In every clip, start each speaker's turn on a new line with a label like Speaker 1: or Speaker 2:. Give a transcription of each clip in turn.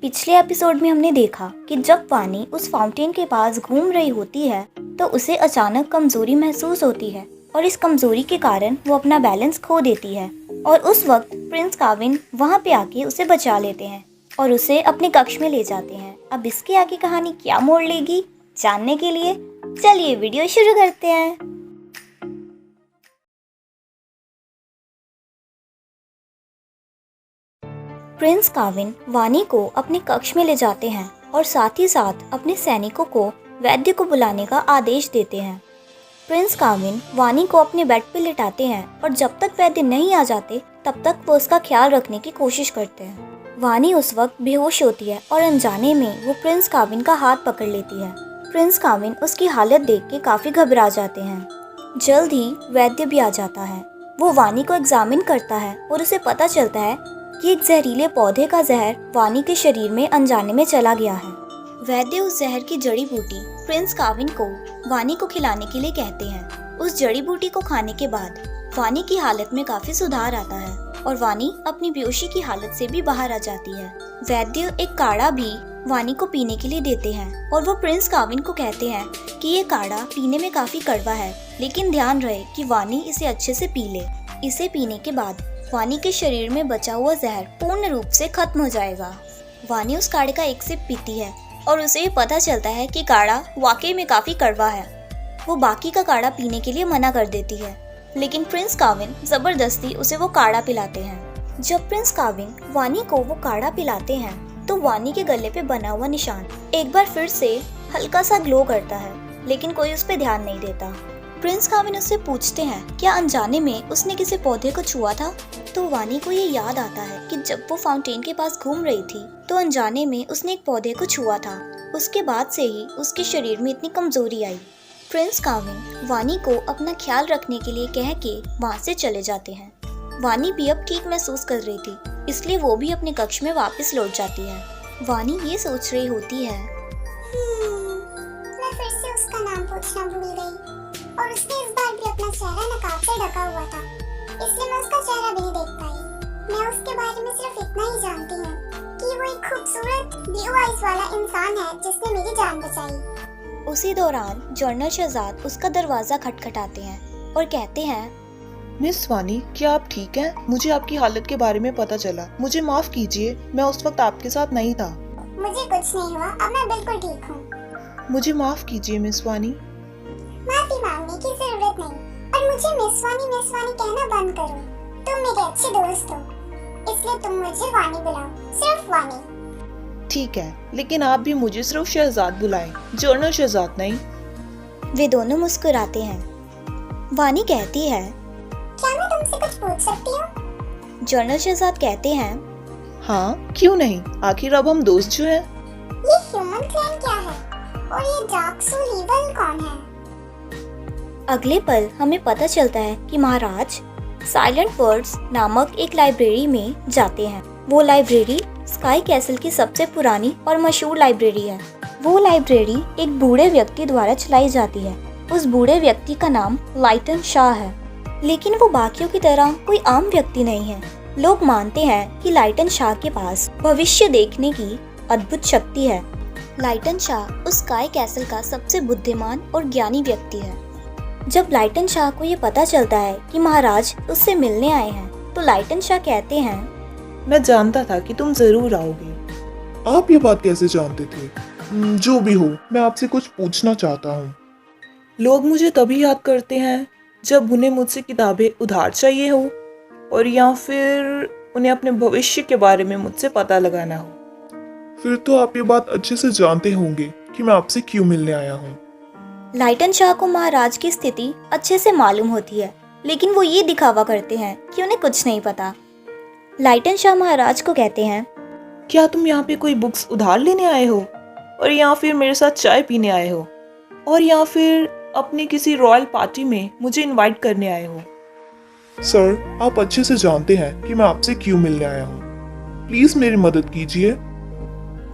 Speaker 1: पिछले एपिसोड में हमने देखा कि जब वानी उस फाउंटेन के पास घूम रही होती है तो उसे अचानक कमजोरी महसूस होती है और इस कमजोरी के कारण वो अपना बैलेंस खो देती है और उस वक्त प्रिंस काविन वहाँ पे आके उसे बचा लेते हैं और उसे अपने कक्ष में ले जाते हैं। अब इसके आगे कहानी क्या मोड़ लेगी जानने के लिए चलिए वीडियो शुरू करते हैं। प्रिंस काविन वानी को अपने कक्ष में ले जाते हैं और साथ ही साथ अपने सैनिकों को वैद्य को बुलाने का आदेश देते हैं। प्रिंस काविन वानी को अपने बेड पर लिटाते हैं और जब तक वैद्य नहीं आ जाते तब तक वो उसका ख्याल रखने की कोशिश करते हैं। वानी उस वक्त बेहोश होती है और अनजाने में वो प्रिंस काविन का हाथ पकड़ लेती है। प्रिंस काविन उसकी हालत देख के काफी घबरा जाते हैं। जल्द ही वैद्य भी आ जाता है। वो वानी को एग्जामिन करता है और उसे पता चलता है कि एक जहरीले पौधे का जहर वानी के शरीर में अनजाने में चला गया है। वैद्य उस जहर की जड़ी बूटी प्रिंस काविन को वानी को खिलाने के लिए कहते हैं। उस जड़ी बूटी को खाने के बाद वानी की हालत में काफी सुधार आता है और वानी अपनी बेहोशी की हालत से भी बाहर आ जाती है। वैद्य एक काढ़ा भी वानी को पीने के लिए देते हैं और वो प्रिंस काविन को कहते हैं कि ये काढ़ा पीने में काफी कड़वा है, लेकिन ध्यान रहे कि वानी इसे अच्छे से पी ले। इसे पीने के बाद वानी के शरीर में बचा हुआ जहर पूर्ण रूप से खत्म हो जाएगा। वानी उस काढ़े का एक सिप पीती है और उसे पता चलता है कि काढ़ा वाकई में काफी कड़वा है। वो बाकी का काढ़ा पीने के लिए मना कर देती है, लेकिन प्रिंस काविन जबरदस्ती उसे वो काढ़ा पिलाते हैं। जब प्रिंस काविन वानी को वो काढ़ा पिलाते हैं तो वानी के गले पे बना हुआ निशान एक बार फिर से हल्का सा ग्लो करता है, लेकिन कोई उस पर ध्यान नहीं देता। प्रिंस काविन उससे पूछते हैं क्या अनजाने में उसने किसी पौधे को छुआ था, तो वानी को ये याद आता है कि जब वो फाउंटेन के पास घूम रही थी तो अनजाने में उसने एक पौधे को छुआ था। उसके बाद से ही उसके शरीर में इतनी कमजोरी आई। प्रिंस काविन वानी को अपना ख्याल रखने के लिए कह के वहाँ से चले जाते हैं। वानी भी अब ठीक महसूस कर रही थी, इसलिए वो भी अपने कक्ष में वापस लौट जाती है। वानी ये सोच रही होती है
Speaker 2: मैं फिर से उसका नाम पूछना भूल गई और उसने इस बार भी अपना चेहरा नकाब से ढका हुआ था, इसलिए मैं उसका चेहरा भी नहीं देख पाई। मैं उसके बारे में सिर्फ इतना ही जानती हूँ कि वो एक खूबसूरत ब्लू आइज वाला इंसान है जिसने मेरी जान बचाई।
Speaker 1: उसी दौरान जनरल शहजाद उसका दरवाजा खटखटाते हैं और कहते हैं
Speaker 3: मिस वानी, क्या आप ठीक हैं? मुझे आपकी हालत के बारे में पता चला। मुझे माफ कीजिए, मैं उस वक्त आपके साथ नहीं था।
Speaker 2: मुझे कुछ नहीं हुआ, अब मैं बिल्कुल ठीक हूँ।
Speaker 3: मुझे माफ कीजिए मिस वानी।
Speaker 2: माफी मांगने की जरूरत नहीं और मुझे मिस वानी कहना बंद करो। तुम मेरे अच्छे दोस्त हो, इसलिए तुम मुझे वानी बुलाओ, सिर्फ वानी।
Speaker 3: ठीक है, लेकिन आप भी मुझे सिर्फ शहजाद बुलाएं, जनरल शहजाद नहीं।
Speaker 1: वे दोनों मुस्कुराते हैं। वानी कहती है
Speaker 2: क्या मैं तुमसे कुछ पूछ सकती हूँ?
Speaker 1: जनरल शहजाद कहते हैं
Speaker 3: हाँ, क्यों नहीं, आखिर अब हम दोस्त जो हैं।
Speaker 2: ये ह्यूमन क्लैन क्या है और ये डार्क सोल इविल कौन है?
Speaker 1: अगले पल हमें पता चलता है कि महाराज साइलेंट वर्ड्स नामक एक लाइब्रेरी में जाते हैं। वो लाइब्रेरी स्काई कैसल की सबसे पुरानी और मशहूर लाइब्रेरी है। वो लाइब्रेरी एक बूढ़े व्यक्ति द्वारा चलाई जाती है। उस बूढ़े व्यक्ति का नाम लाइटन शाह है, लेकिन वो बाकियों की तरह कोई आम व्यक्ति नहीं है। लोग मानते हैं कि लाइटन शाह के पास भविष्य देखने की अद्भुत शक्ति है। लाइटन शाह उस स्काई कैसल का सबसे बुद्धिमान और ज्ञानी व्यक्ति है। जब लाइटन शाह को ये पता चलता है कि महाराज उससे मिलने आए हैं तो लाइटन शाह कहते हैं
Speaker 3: मैं जानता था कि तुम जरूर आओगे।
Speaker 4: आप ये बात कैसे जानते थे? जो भी हो, मैं आपसे कुछ पूछना चाहता हूँ।
Speaker 3: लोग मुझे तभी याद करते हैं जब उन्हें मुझसे किताबें उधार चाहिए हो और या फिर उन्हें अपने भविष्य के बारे में मुझसे पता लगाना हो।
Speaker 4: फिर तो आप ये बात अच्छे से जानते होंगे कि मैं आपसे क्यों मिलने आया हूँ।
Speaker 1: लाइटन शाह को महाराज की स्थिति अच्छे से मालूम होती है, लेकिन वो ये दिखावा करते हैं कि उन्हें कुछ नहीं पता। लाइटन शाह महाराज को कहते हैं
Speaker 3: क्या तुम यहाँ पे कोई बुक्स उधार लेने आए हो और या फिर मेरे साथ चाय पीने आए हो और या फिर अपनी किसी रॉयल पार्टी में मुझे इनवाइट करने आए हो?
Speaker 4: सर, आप अच्छे से जानते हैं कि मैं आपसे क्यों मिलने आया हूँ। प्लीज मेरी मदद कीजिए।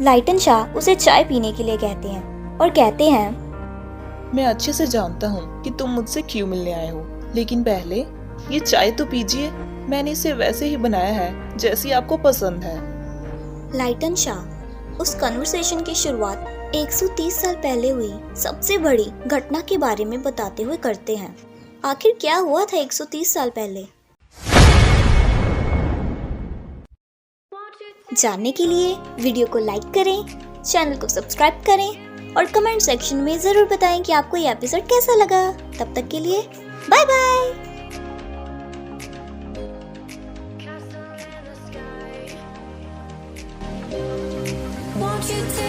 Speaker 1: लाइटन शाह उसे चाय पीने के लिए कहते हैं और कहते हैं
Speaker 3: मैं अच्छे से जानता हूँ कि तुम मुझसे क्यों मिलने आए हो, लेकिन पहले ये चाय तो पीजिए। मैंने इसे वैसे ही बनाया है जैसी आपको पसंद है।
Speaker 1: लाइटन शाह उस कन्वर्सेशन की शुरुआत 130 साल पहले हुई सबसे बड़ी घटना के बारे में बताते हुए करते हैं। आखिर क्या हुआ था 130 साल पहले? जानने के लिए वीडियो को लाइक करें, चैनल को सब्सक्राइब करें और कमेंट सेक्शन में ज़रूर बताएं कि आपको ये एपिसोड कैसा लगा। तब तक के लिए bye bye.
Speaker 5: Won't you take